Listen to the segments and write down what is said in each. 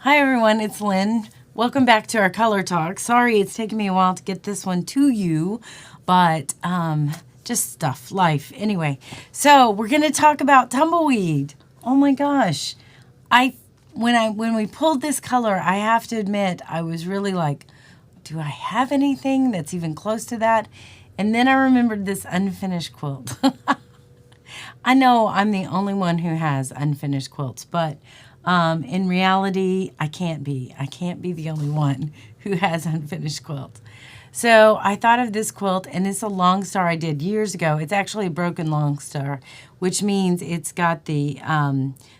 Hi everyone, it's Lynn. Welcome back to our color talk. Sorry it's taken me a while to get this one to you, but just stuff, life. Anyway, so we're gonna talk about tumbleweed. Oh my gosh. When we pulled this color, I have to admit I was really like, do I have anything that's even close to that? And then I remembered this unfinished quilt. I know I'm the only one who has unfinished quilts, but in reality, I can't be. I can't be the only one who has unfinished quilts. So I thought of this quilt, and it's a long star I did years ago. It's actually a broken long star, which means it's got the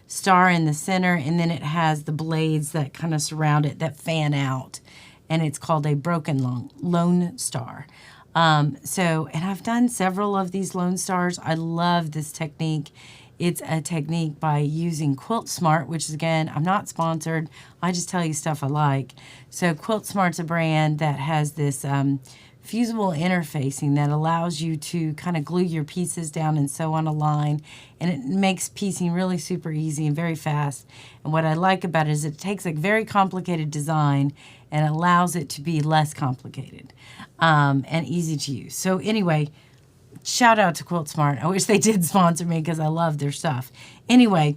star in the center, and then it has the blades that kind of surround it that fan out, and it's called a broken lone star. And I've done several of these Lone Stars. I love this technique. It's a technique by using Quilt Smart, which is, again, I'm not sponsored. I just tell you stuff I like. So Quilt Smart's a brand that has this fusible interfacing that allows you to kind of glue your pieces down and sew on a line. And it makes piecing really super easy and very fast. And what I like about it is it takes a very complicated design and allows it to be less complicated and easy to use. So anyway, shout out to Quilt Smart. I wish they did sponsor me because I love their stuff. Anyway,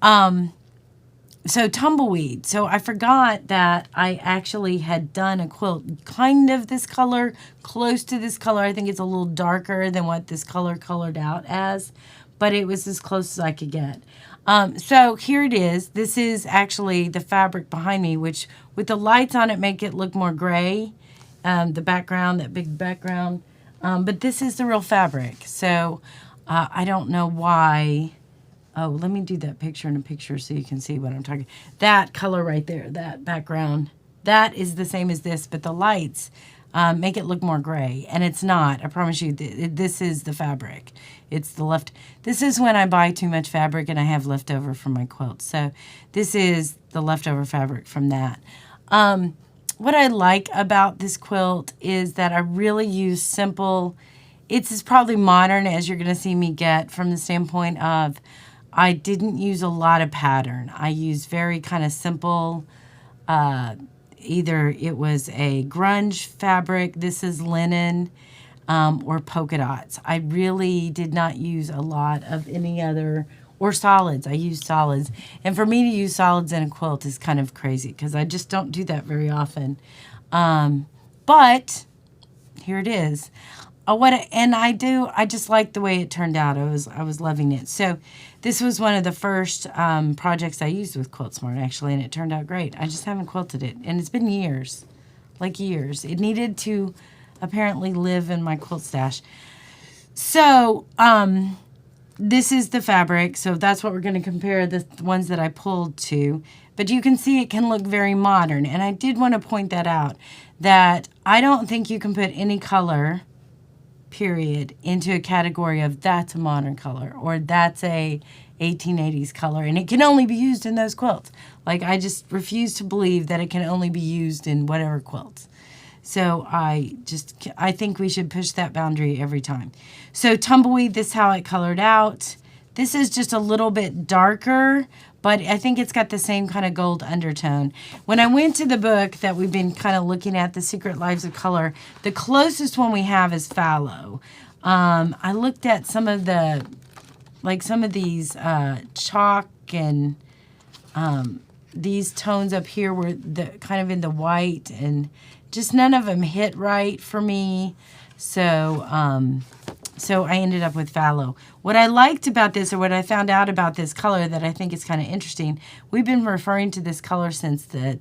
so tumbleweed. So I forgot that I actually had done a quilt kind of this color, close to this color. I think it's a little darker than what this color colored out as, but it was as close as I could get. So here it is. This is actually the fabric behind me, which with the lights on it make it look more gray. The background, that big background. But this is the real fabric. So I don't know why. Oh, let me do that picture in a picture so you can see what I'm talking. That color right there, that background, that is the same as this, but the lights make it look more gray. And it's not. I promise you, this is the fabric. It's the left. This is when I buy too much fabric and I have leftover from my quilt. So this is the leftover fabric from that. What I like about this quilt is that I really use simple, it's as probably modern as you're going to see me get from the standpoint of I didn't use a lot of pattern. I used very kind of simple, either it was a grunge fabric, this is linen, or polka dots. I really did not use a lot of any other, or solids. I use solids. And for me to use solids in a quilt is kind of crazy because I just don't do that very often. But here it is. I just like the way it turned out. I was loving it. So this was one of the first projects I used with Quilt Smart, actually, and it turned out great. I just haven't quilted it, and it's been years, like years. It needed to apparently live in my quilt stash. So this is the fabric, so that's what we're going to compare the ones that I pulled to. But you can see it can look very modern, and I did want to point that out, that I don't think you can put any color, period, into a category of that's a modern color or that's a 1880s color, and it can only be used in those quilts. Like, I just refuse to believe that it can only be used in whatever quilts. So I think we should push that boundary every time. So tumbleweed, this is how it colored out. This is just a little bit darker, but I think it's got the same kind of gold undertone. When I went to the book that we've been kind of looking at, The Secret Lives of Color, the closest one we have is fallow. I looked at some of these chalk and these tones up here were kind of in the white, and just none of them hit right for me. So I ended up with fallow. What I liked about this, or what I found out about this color that I think is kind of interesting, we've been referring to this color since the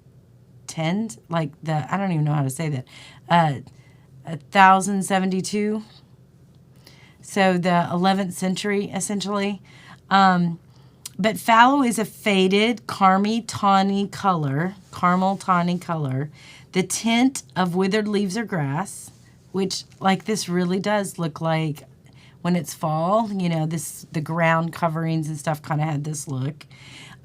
10s, I don't even know how to say that, 1072. So the 11th century, essentially. But fallow is a faded, caramel tawny color, the tint of withered leaves or grass, which, like, this really does look like when it's fall, the ground coverings and stuff kind of had this look.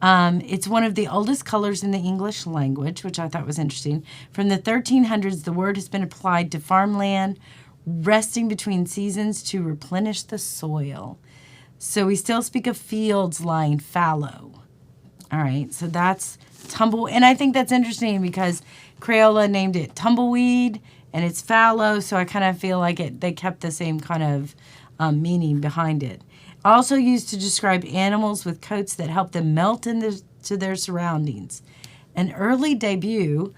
It's one of the oldest colors in the English language, which I thought was interesting. From the 1300s, the word has been applied to farmland resting between seasons to replenish the soil. So we still speak of fields lying fallow. All right, so that's and I think that's interesting because Crayola named it Tumbleweed, and it's fallow, so I kind of feel like they kept the same kind of meaning behind it. Also used to describe animals with coats that help them melt into their surroundings. An early debut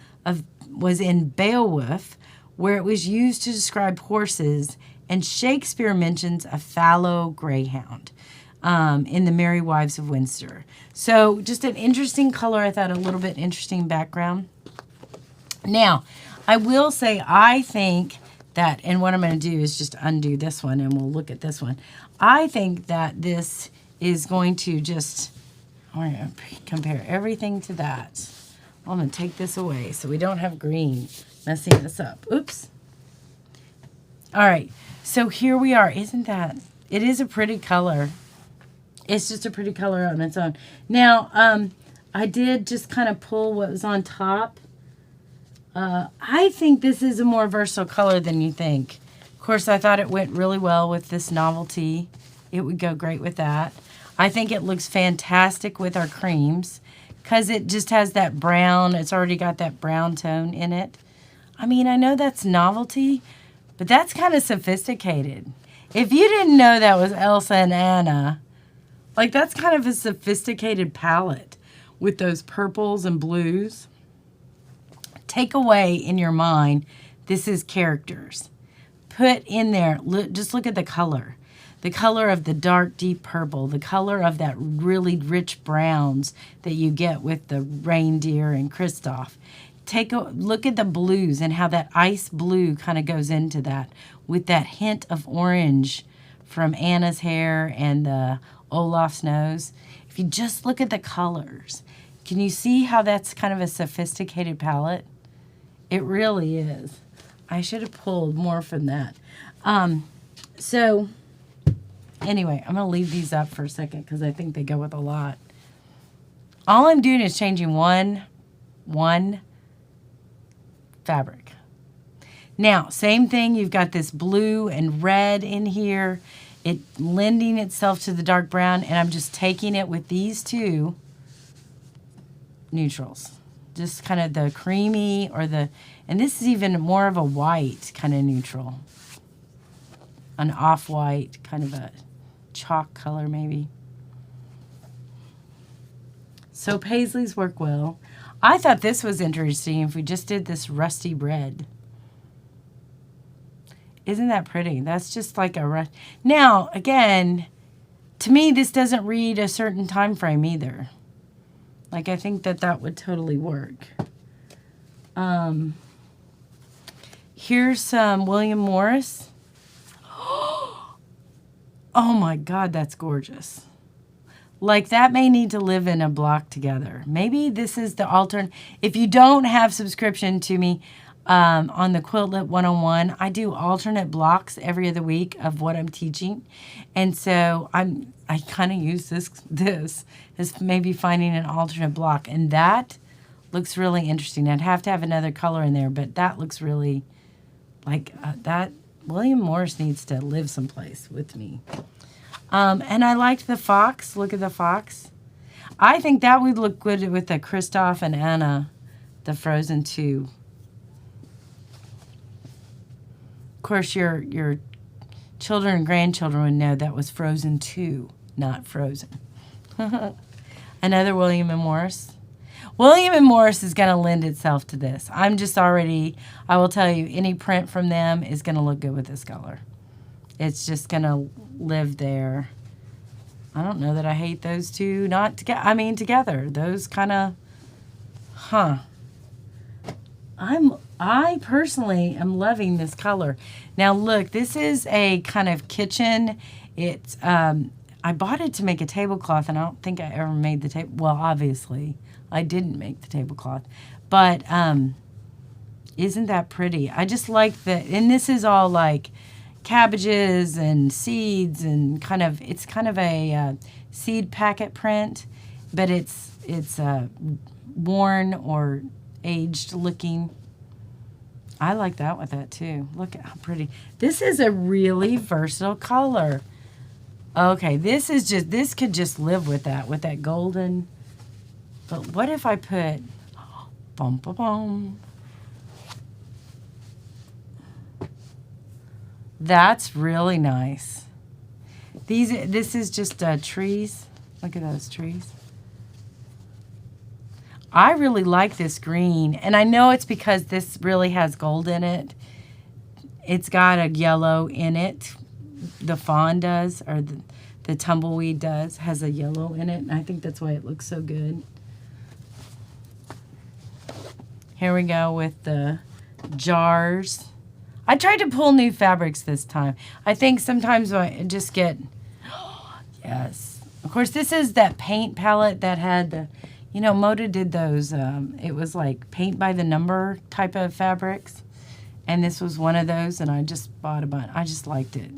was in Beowulf, where it was used to describe horses, and Shakespeare mentions a fallow greyhound in the Merry Wives of Windsor. So just an interesting color. I thought a little bit interesting background. Now, I will say I think that, and what I'm going to do is just undo this one and we'll look at this one. I think that this is going to just, I'm going to compare everything to that. I'm going to take this away so we don't have green messing this up. Oops. All right, so here we are. Isn't that, it is a pretty color. It's just a pretty color on its own. Now, I did just kind of pull what was on top. I think this is a more versatile color than you think. Of course, I thought it went really well with this novelty. It would go great with that. I think it looks fantastic with our creams because it just has that brown. It's already got that brown tone in it. I mean, I know that's novelty, but that's kind of sophisticated. If you didn't know that was Elsa and Anna, like that's kind of a sophisticated palette with those purples and blues. Take away in your mind, this is characters. Put in there, just look at the color. The color of the dark, deep purple, the color of that really rich browns that you get with the reindeer and Kristoff. Take a look at the blues and how that ice blue kind of goes into that with that hint of orange from Anna's hair and the Olaf's nose. If you just look at the colors, can you see how that's kind of a sophisticated palette? It really is. I should have pulled more from that. So anyway, I'm going to leave these up for a second because I think they go with a lot. All I'm doing is changing one fabric. Now, same thing. You've got this blue and red in here. It lending itself to the dark brown, and I'm just taking it with these two neutrals. Just kind of the creamy or the, and this is even more of a white kind of neutral. An off-white, kind of a chalk color maybe. So paisleys work well. I thought this was interesting if we just did this rusty red. Isn't that pretty? That's just like a Now, again, to me, this doesn't read a certain time frame either. Like, I think that would totally work. Here's some William Morris. Oh my God, that's gorgeous. Like, that may need to live in a block together. Maybe this is the alternate. If you don't have subscription to me on the Quiltlet 101, I do alternate blocks every other week of what I'm teaching. And so I kind of use this as maybe finding an alternate block. And that looks really interesting. I'd have to have another color in there, but that looks really like that. William Morris needs to live someplace with me. And I liked the fox. Look at the fox. I think that would look good with the Kristoff and Anna, the Frozen 2. Of course, your children and grandchildren would know that was Frozen 2, not Frozen. Another William and Morris. William and Morris is going to lend itself to this. I'm just already, I will tell you, any print from them is going to look good with this color. It's just going to live there. I don't know that I hate those two. Not together. I mean, together. Those kind of, I personally am loving this color. Now look, this is a kind of kitchen. It's, I bought it to make a tablecloth, and I don't think I ever made the table. Well, obviously, I didn't make the tablecloth, but isn't that pretty? I just like the, and this is all like cabbages and seeds and kind of, it's kind of a seed packet print, but it's worn or aged looking. I like that with that too. Look at how pretty. This is a really versatile color. Okay, this is just, this could just live with that golden. But what if I put, bum, bum, bum. That's really nice. This is just trees. Look at those trees. I really like this green, and I know it's because this really has gold in it. It's got a yellow in it. The fawn does, or the tumbleweed does, has a yellow in it, and I think that's why it looks so good. Here we go with the jars. I tried to pull new fabrics this time. I think sometimes I just get, yes. Of course, this is that paint palette that had the, you know, Moda did those. It was like paint by the number type of fabrics. And this was one of those, and I just bought a bunch. I just liked it.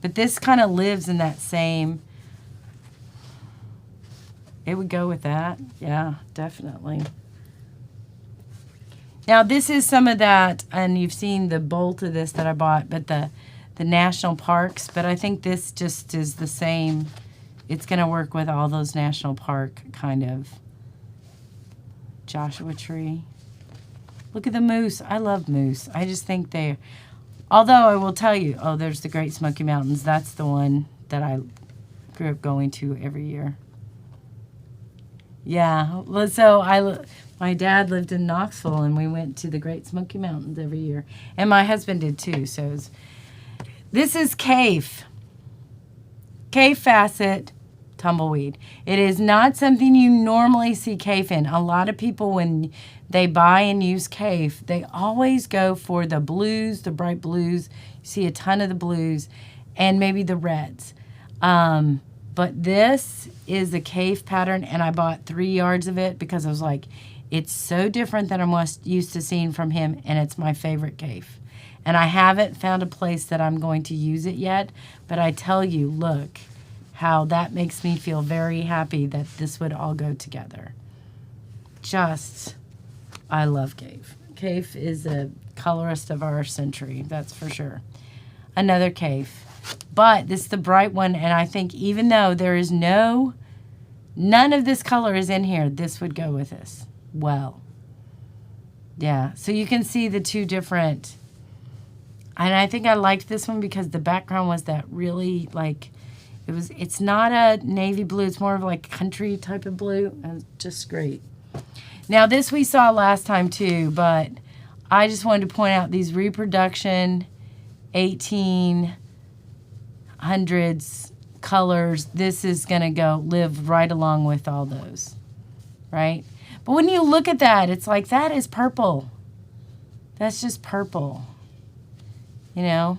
But this kind of lives in that same, it would go with that. Yeah, definitely. Now, this is some of that, and you've seen the bolt of this that I bought, but the national parks. But I think this just is the same. It's going to work with all those national park kind of Joshua Tree. Look at the moose. I love moose. I just think they're, although I will tell you, oh, there's the Great Smoky Mountains. That's the one that I grew up going to every year. Yeah, so my dad lived in Knoxville, and we went to the Great Smoky Mountains every year. And my husband did too. So this is Cave Facet Tumbleweed. It is not something you normally see Cave in. A lot of people, when they buy and use Cave, they always go for the blues, the bright blues. You see a ton of the blues, and maybe the reds. But this is a Cave pattern, and I bought 3 yards of it because I was like, it's so different than I'm used to seeing from him, and it's my favorite Cave. And I haven't found a place that I'm going to use it yet, but I tell you, look how that makes me feel very happy that this would all go together. Just, I love Cave. Cave is a colorist of our century, that's for sure. Another Cave. But this is the bright one, and I think even though there is none of this color is in here, this would go with this well. Yeah, so you can see the two different, and I think I liked this one because the background was that really, like, it's not a navy blue, it's more of like country type of blue, and just great. Now this we saw last time too, but I just wanted to point out these reproduction 1800s colors. This is going to live right along with all those, right? But when you look at that, it's like, that is purple. That's just purple. You know?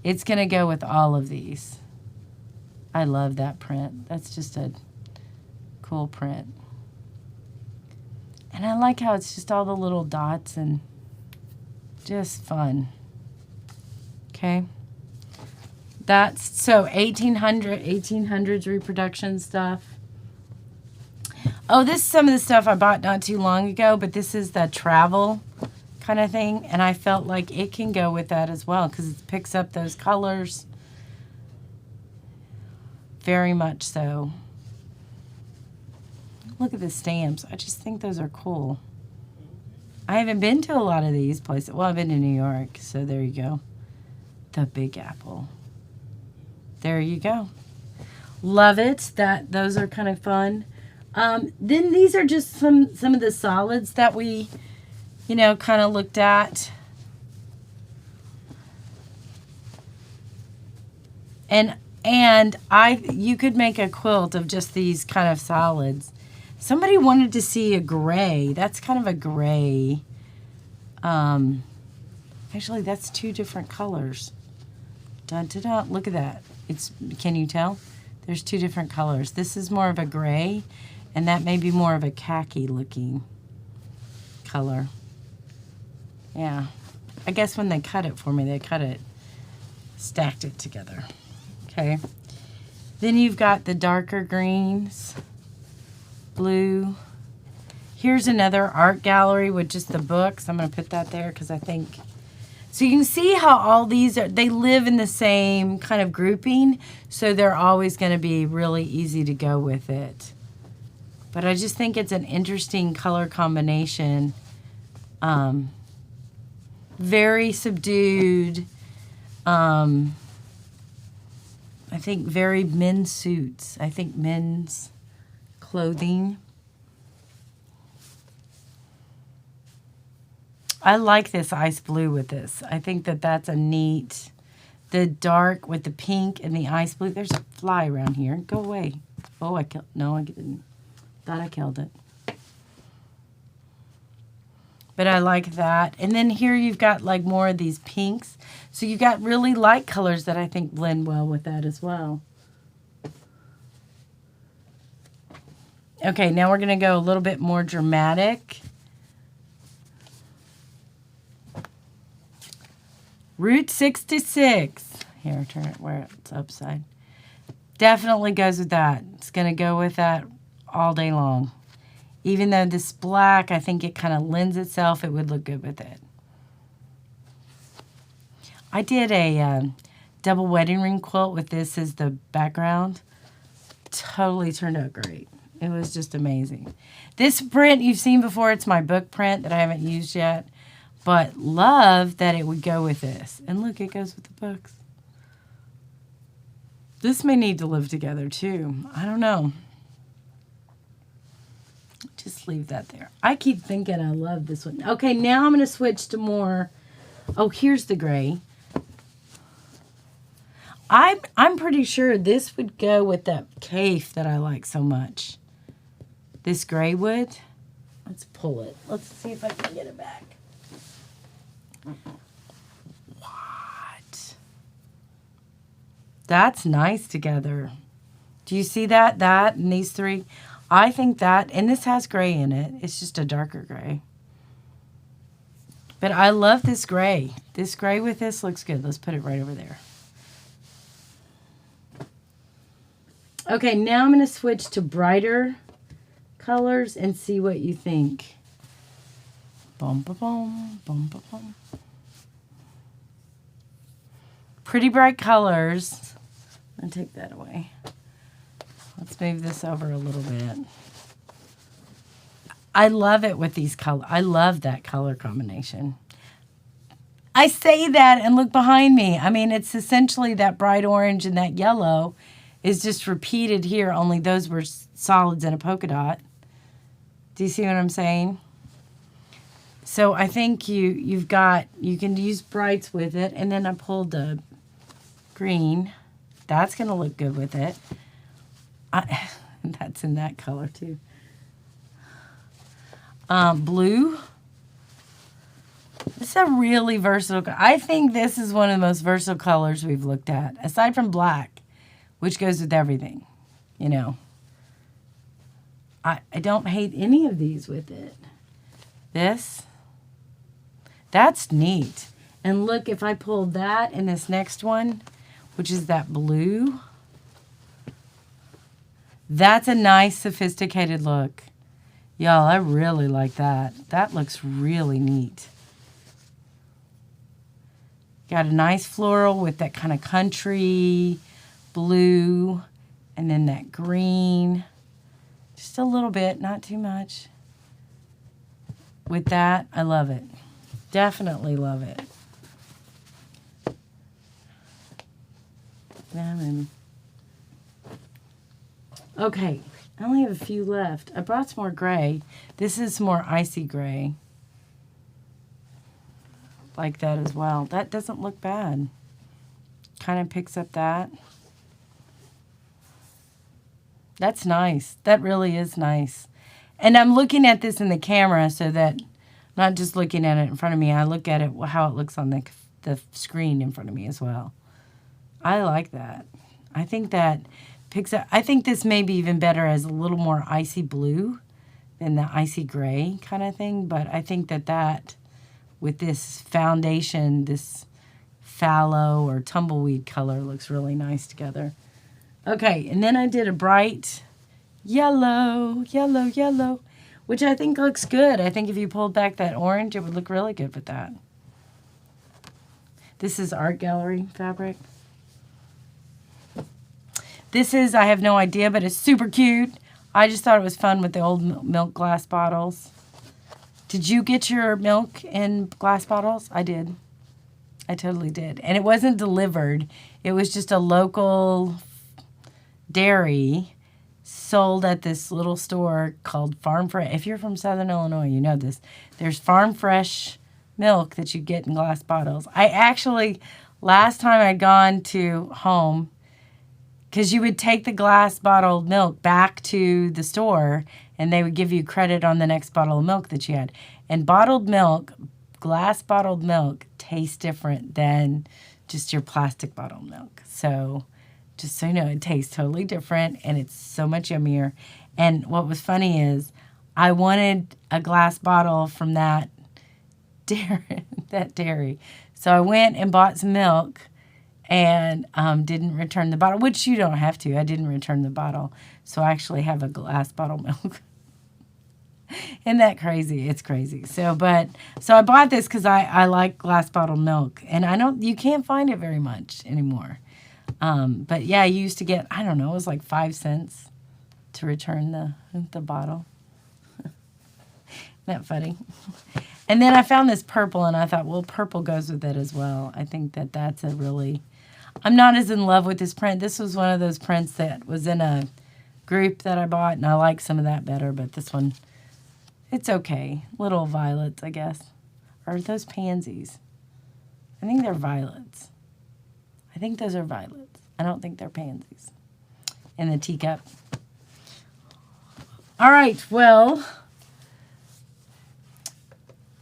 It's going to go with all of these. I love that print. That's just a cool print. And I like how it's just all the little dots and just fun. Okay. That's, so 1800s reproduction stuff. Oh, this is some of the stuff I bought not too long ago, but this is the travel kind of thing, and I felt like it can go with that as well because it picks up those colors very much so. Look at the stamps. I just think those are cool. I haven't been to a lot of these places. Well, I've been to New York, so there you go. The Big Apple. There you go. Love it. Those are kind of fun. Then these are just some of the solids that we, you know, kind of looked at. And you could make a quilt of just these kind of solids. Somebody wanted to see a gray. That's kind of a gray. Actually, that's 2 different colors. Dun, dun, dun. Look at that. Can you tell? There's 2 different colors. This is more of a gray, and that may be more of a khaki looking color. Yeah. I guess when they cut it for me, they stacked it together. Okay. Then you've got the darker greens, blue. Here's another art gallery with just the books. I'm going to put that there because I think, so you can see how all these they live in the same kind of grouping, so they're always going to be really easy to go with it. But I just think it's an interesting color combination. Very subdued. I think very men's suits. I think men's clothing. I like this ice blue with this. I think that that's a neat, the dark with the pink and the ice blue. There's a fly around here. Go away. Oh, I killed, no, I didn't. Thought I killed it. But I like that. And then here you've got like more of these pinks. So you got really light colors that I think blend well with that as well. Okay, now we're going to go a little bit more dramatic. Route 66. Here, turn it where it's upside. Definitely goes with that. It's going to go with that all day long. Even though this black, I think it kind of lends itself, it would look good with it. I did a double wedding ring quilt with this as the background. Totally turned out great. It was just amazing. This print you've seen before. It's my book print that I haven't used yet. But love that it would go with this. And look, it goes with the books. This may need to live together too. I don't know. Just leave that there. I keep thinking I love this one. Okay, now I'm going to switch to more. Oh, here's the gray. I'm pretty sure this would go with that cafe that I like so much. This gray would. Let's pull it. Let's see if I can get it back. What? That's nice together. Do you see that? That and these three? I think that, and this has gray in it. It's just a darker gray. But I love this gray. This gray with this looks good. Let's put it right over there. Okay, now I'm going to switch to brighter colors and see what you think. Boom, boom, boom, boom, boom, boom. Pretty bright colors. I'm going to take that away. Let's move this over a little bit. I love it with these colors. I love that color combination. I say that and look behind me. I mean, it's essentially that bright orange and that yellow is just repeated here, only those were solids in a polka dot. Do you see what I'm saying? So I think you can use brights with it, and then I pulled the green. That's going to look good with it. That's in that color too. Blue. This is a really versatile. I think this is one of the most versatile colors we've looked at, aside from black, which goes with everything, you know. I don't hate any of these with it. That's neat. And look, if I pull that and this next one, which is that blue, that's a nice sophisticated look. Y'all, I really like that. That looks really neat. Got a nice floral with that kind of country blue, and then that green. Just a little bit, not too much. With that, I love it. Definitely love it. Okay, I only have a few left. I brought some more gray. This is more icy gray. Like that as well. That doesn't look bad. Kind of picks up that. That's nice. That really is nice. And I'm looking at this in the camera so that I'm not just looking at it in front of me. I look at it how it looks on the screen in front of me as well. I like that. I think that picks up. I think this may be even better as a little more icy blue than the icy gray kind of thing. But I think that with this foundation, this fallow or tumbleweed color looks really nice together. Okay, and then I did a bright yellow, which I think looks good. I think if you pulled back that orange, it would look really good with that. This is Art Gallery fabric. This is, I have no idea, but it's super cute. I just thought it was fun with the old milk glass bottles. Did you get your milk in glass bottles? I did. I totally did. And it wasn't delivered. It was just a local dairy sold at this little store called Farm Fresh. If you're from Southern Illinois, you know this. There's Farm Fresh milk that you get in glass bottles. I actually, last time I'd gone to home, because you would take the glass bottled milk back to the store and they would give you credit on the next bottle of milk that you had. And bottled milk, glass bottled milk, tastes different than just your plastic bottled milk. So just so you know, it tastes totally different and it's so much yummier. And what was funny is I wanted a glass bottle from that dairy. So I went and bought some milk and didn't return the bottle, which you don't have to. I didn't return the bottle. So I actually have a glass bottle milk. Isn't that crazy? It's crazy. So I bought this because I like glass bottle milk. And you can't find it very much anymore. But yeah, you used to get, I don't know, it was like 5 cents to return the bottle. Isn't that funny? And then I found this purple and I thought, well, purple goes with it as well. I think that's a really, I'm not as in love with this print. This was one of those prints that was in a group that I bought and I like some of that better, but this one, it's okay. Little violets, I guess. Or are those pansies? I think they're violets. I think those are violets. I don't think they're pansies. In the teacup. All right, well,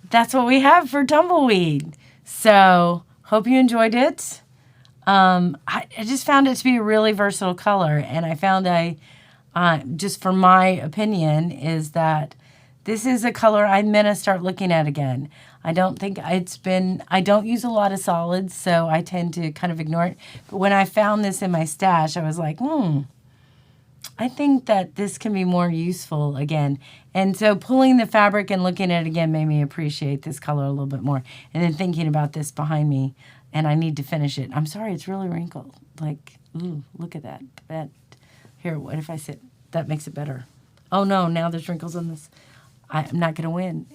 that's what we have for Tumbleweed. So, hope you enjoyed it. I just found it to be a really versatile color, and I found just for my opinion, is that this is a color I'm going to start looking at again. I don't use a lot of solids, so I tend to kind of ignore it. But when I found this in my stash, I was like, I think that this can be more useful again. And so pulling the fabric and looking at it again made me appreciate this color a little bit more. And then thinking about this behind me, and I need to finish it. I'm sorry, it's really wrinkled. Like, ooh, look at that. Here, what if I sit? That makes it better. Oh no, now there's wrinkles on this. I'm not going to win.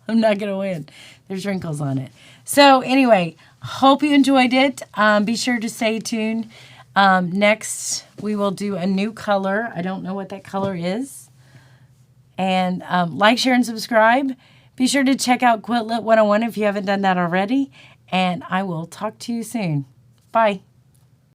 I'm not going to win. There's wrinkles on it. So anyway, hope you enjoyed it. Be sure to stay tuned. Next, we will do a new color. I don't know what that color is. And like, share, and subscribe. Be sure to check out Quiltlet 101 if you haven't done that already. And I will talk to you soon. Bye.